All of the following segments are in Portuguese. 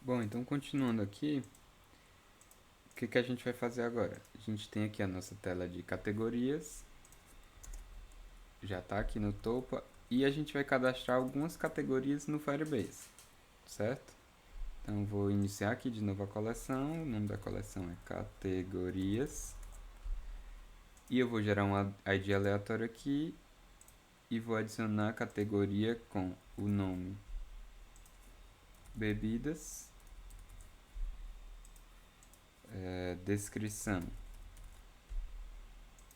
Bom, então continuando aqui, o que a gente vai fazer agora? A gente tem aqui a nossa tela de categorias, já está aqui no topo, e a gente vai cadastrar algumas categorias no Firebase, certo? Então vou iniciar aqui de novo a coleção, o nome da coleção é categorias, e eu vou gerar um ID aleatório aqui, e vou adicionar a categoria com o nome bebidas, descrição.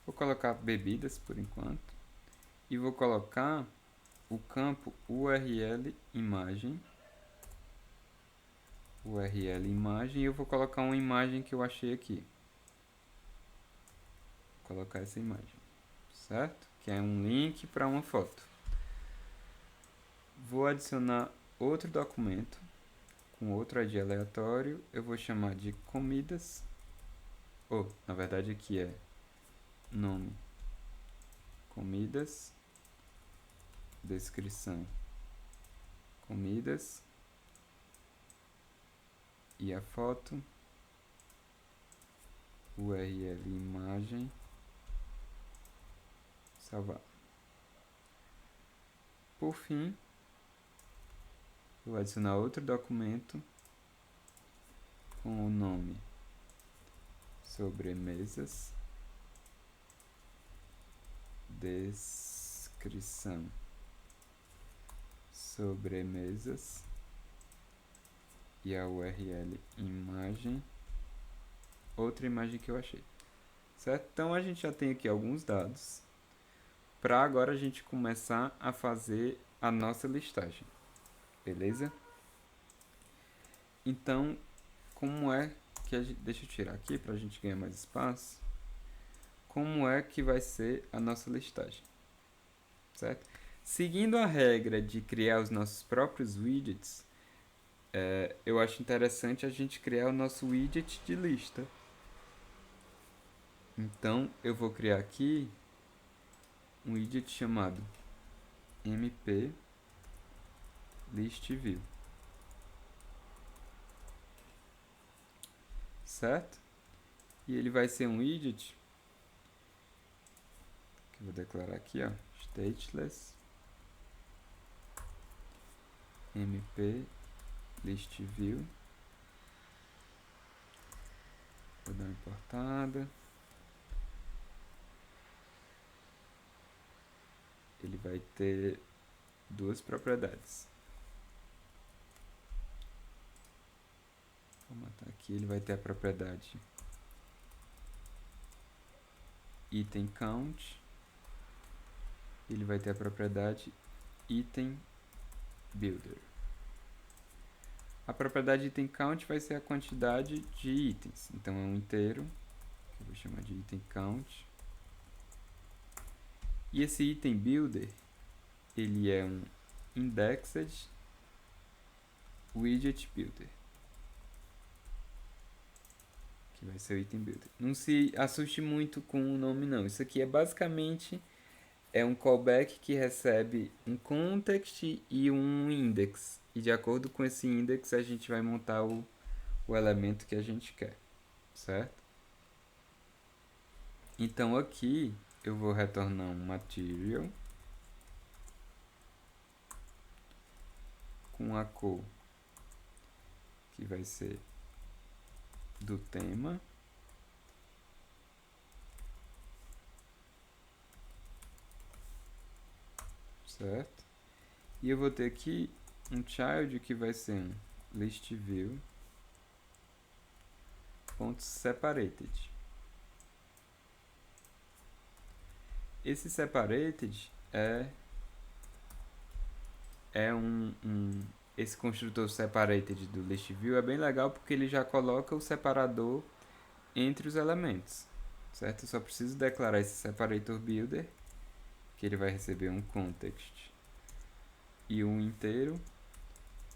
Vou colocar bebidas por enquanto. E vou colocar o campo URL imagem. URL imagem. E eu vou colocar uma imagem que eu achei aqui. Vou colocar essa imagem. Certo? Que é um link para uma foto. Vou adicionar outro documento com outro ID aleatório. Eu vou chamar de comidas. Ou, na verdade aqui é nome comidas, descrição comidas e a foto, URL imagem, salvar. Por fim, vou adicionar outro documento com o nome sobremesas, descrição sobremesas e a URL imagem, outra imagem que eu achei, certo? Então a gente já tem aqui alguns dados para agora a gente começar a fazer a nossa listagem, beleza? Então, como é que a gente, deixa eu tirar aqui para a gente ganhar mais espaço. Como é que vai ser a nossa listagem, certo? Seguindo a regra de criar os nossos próprios widgets, eu acho interessante a gente criar o nosso widget de lista. Então, eu vou criar aqui um widget chamado mp list view, certo? E ele vai ser um widget que eu vou declarar aqui, ó, stateless mp list view. Vou dar uma importada. Ele vai ter duas propriedades. Vou matar aqui, ele vai ter a propriedade item count. Ele vai ter a propriedade item builder. A propriedade item count vai ser a quantidade de itens. Então é um inteiro, que eu vou chamar de item count. E esse item builder, ele é um indexed widget builder, que vai ser o item builder. Não se assuste muito com o nome não. Isso aqui é basicamente um callback que recebe um context e um index. E de acordo com esse index a gente vai montar o elemento que a gente quer, certo? Então aqui eu vou retornar um material com a cor que vai ser do tema, certo? E eu vou ter aqui um child que vai ser um list view .separated. Esse separated esse construtor separated do list view é bem legal porque ele já coloca o separador entre os elementos, certo? Eu só preciso declarar esse separator builder, que ele vai receber um context e um inteiro,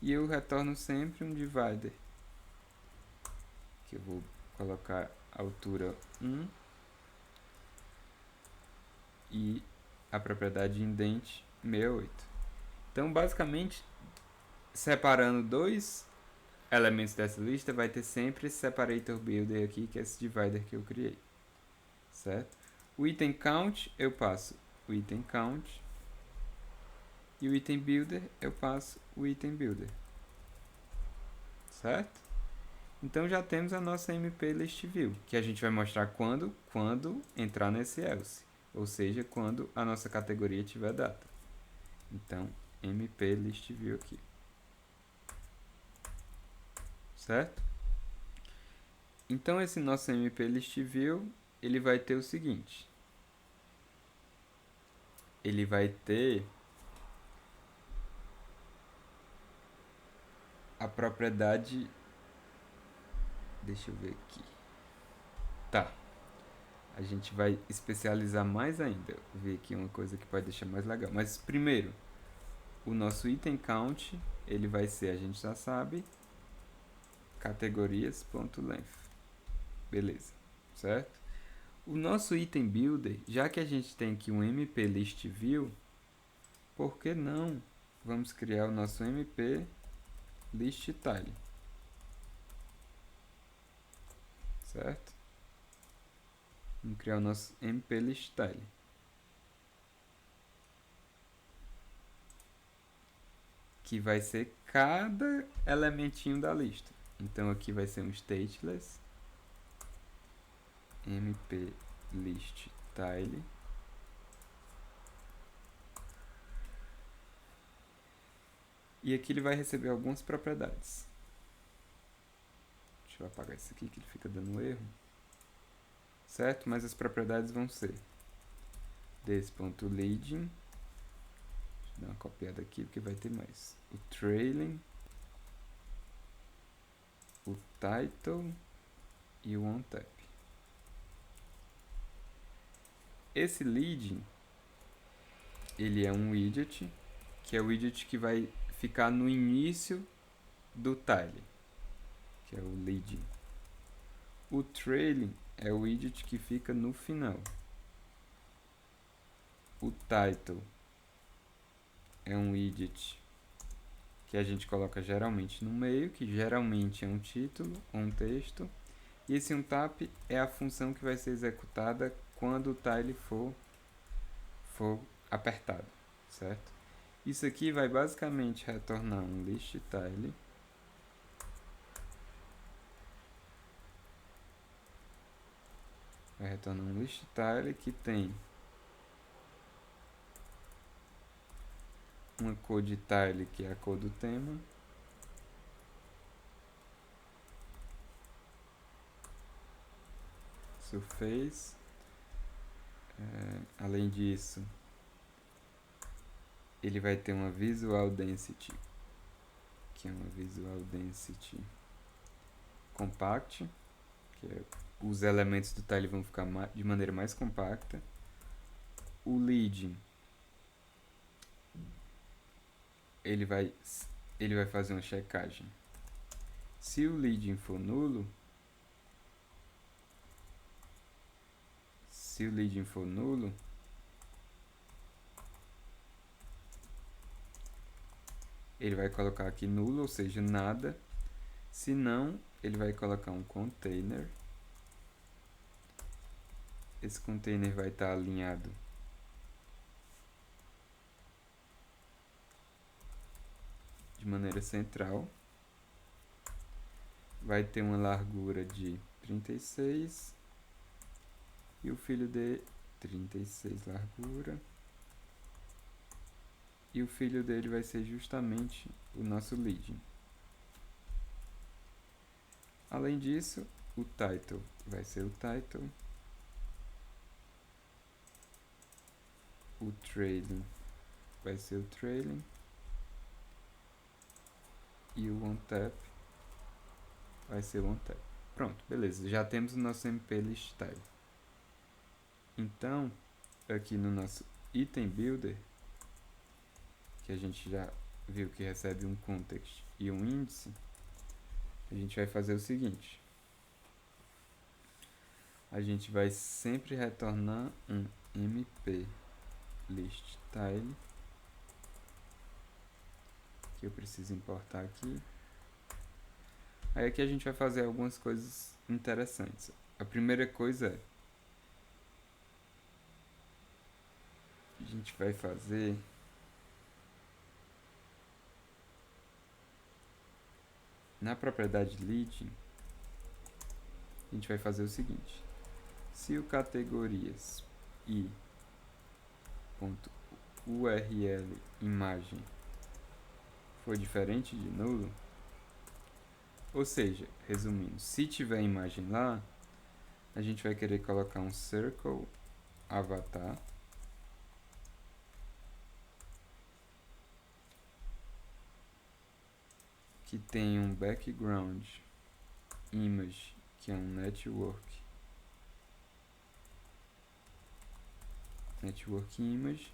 e eu retorno sempre um divider, que eu vou colocar altura 1 e a propriedade indent 68. Então, basicamente, separando dois elementos dessa lista, vai ter sempre esse separator builder aqui, que é esse divider que eu criei, certo? O item count, eu passo o item count, e o item builder, eu passo o item builder, certo? Então já temos a nossa MP list view, que a gente vai mostrar quando entrar nesse else, ou seja, quando a nossa categoria tiver data. Então, MP list view aqui, certo? Então esse nosso MP list view, ele vai ter o seguinte, ele vai ter a propriedade, deixa eu ver aqui, tá, a gente vai especializar mais ainda, ver aqui uma coisa que pode deixar mais legal, mas primeiro, o nosso item count, ele vai ser, a gente já sabe, categorias.length, beleza, certo? O nosso item builder, já que a gente tem aqui um MP list view, por que não vamos criar o nosso MP list tile, certo? Vamos criar o nosso MP list tile, que vai ser cada elementinho da lista. Então aqui vai ser um stateless MP list tile, e aqui ele vai receber algumas propriedades. Deixa eu apagar isso aqui que ele fica dando erro, certo? Mas as propriedades vão ser this.leading, deixa eu dar uma copiada aqui porque vai ter mais, o trailing, o title e o onTap. Esse leading, ele é um widget, que é o widget que vai ficar no início do tile, que é o leading. O trailing é o widget que fica no final. O title é um widget que a gente coloca geralmente no meio, que geralmente é um título ou um texto. E esse onTap é a função que vai ser executada quando o tile for apertado, certo? Isso aqui vai basicamente retornar um list tile que tem uma code tile que é a cor do tema, surface, além disso ele vai ter uma visual density, que é uma visual density compact, que é, os elementos do tile vão ficar de maneira mais compacta. O leading, ele vai fazer uma checagem. Se o leading for nulo, ele vai colocar aqui nulo, ou seja, nada. Se não, ele vai colocar um container. Esse container vai estar alinhado de maneira central. Vai ter uma largura de 36 e o filho de 36 largura. E o filho dele vai ser justamente o nosso leading. Além disso, o title vai ser o title. O trailing vai ser o trailing. E o onTap vai ser o onTap. Pronto, beleza. Já temos o nosso MP list tile. Então, aqui no nosso item builder, que a gente já viu que recebe um context e um índice, a gente vai fazer o seguinte. A gente vai sempre retornar um MP list tile, que eu preciso importar aqui. Aí aqui a gente vai fazer algumas coisas interessantes. A primeira coisa é, a gente vai fazer na propriedade lead, a gente vai fazer o seguinte: se o categorias e ponto url imagem for diferente de nulo, ou seja, resumindo, se tiver imagem lá, a gente vai querer colocar um circle avatar que tem um background image, que é um network image,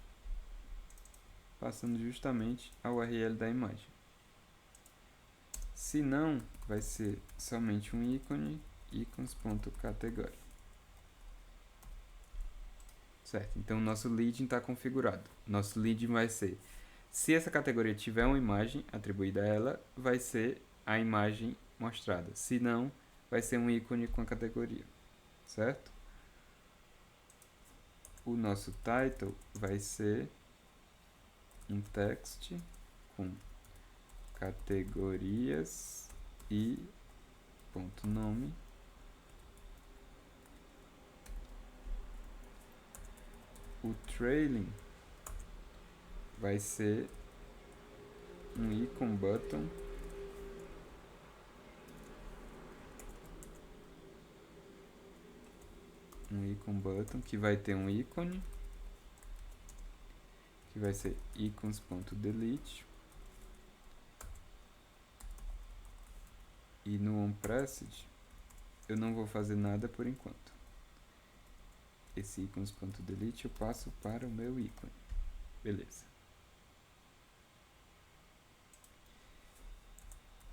passando justamente a URL da imagem. Se não, vai ser somente um ícone, icons.category. Certo, então o nosso lead está configurado. Nosso lead vai ser, se essa categoria tiver uma imagem atribuída a ela, vai ser a imagem mostrada. Se não, vai ser um ícone com a categoria. Certo? O nosso title vai ser um text com categorias e ponto nome. O trailing vai ser um icon button que vai ter um ícone que vai ser icons.delete, e no onPressed eu não vou fazer nada por enquanto. Esse icons.delete eu passo para o meu ícone. Beleza.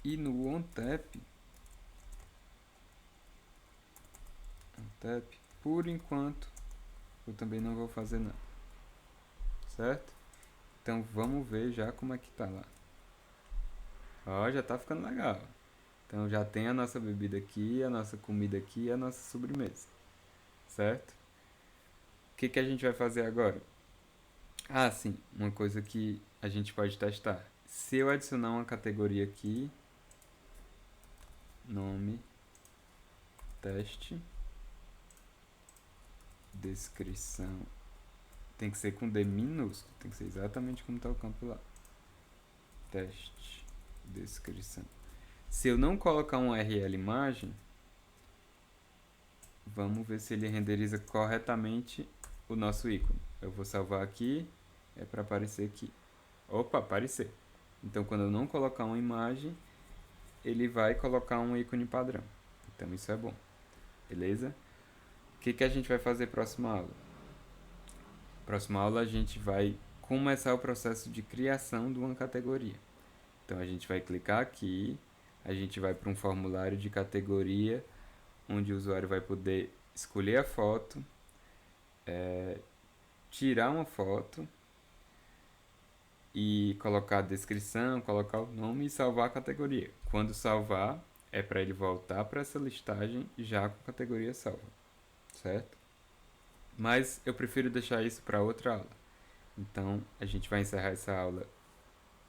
E no onTap, por enquanto, eu também não vou fazer nada. Certo? Então vamos ver já como é que tá lá. Ó, já tá ficando legal. Então já tem a nossa bebida aqui, a nossa comida aqui e a nossa sobremesa. Certo? O que a gente vai fazer agora? Ah, sim, uma coisa que a gente pode testar. Se eu adicionar uma categoria aqui, nome, teste, descrição, tem que ser com D minúsculo, tem que ser exatamente como está o campo lá. Teste, descrição. Se eu não colocar um URL imagem, vamos ver se ele renderiza corretamente o nosso ícone. Eu vou salvar aqui, é para aparecer aqui. Opa, aparecer. Então quando eu não colocar uma imagem, ele vai colocar um ícone padrão. Então isso é bom. Beleza? O que a gente vai fazer próxima aula? Próxima aula a gente vai começar o processo de criação de uma categoria. Então a gente vai clicar aqui, a gente vai para um formulário de categoria, onde o usuário vai poder escolher a foto, tirar uma foto e colocar a descrição, colocar o nome e salvar a categoria. Quando salvar, é para ele voltar para essa listagem já com a categoria salva, certo? Mas eu prefiro deixar isso para outra aula. Então a gente vai encerrar essa aula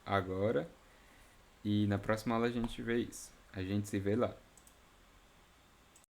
agora e na próxima aula a gente vê isso. A gente se vê lá.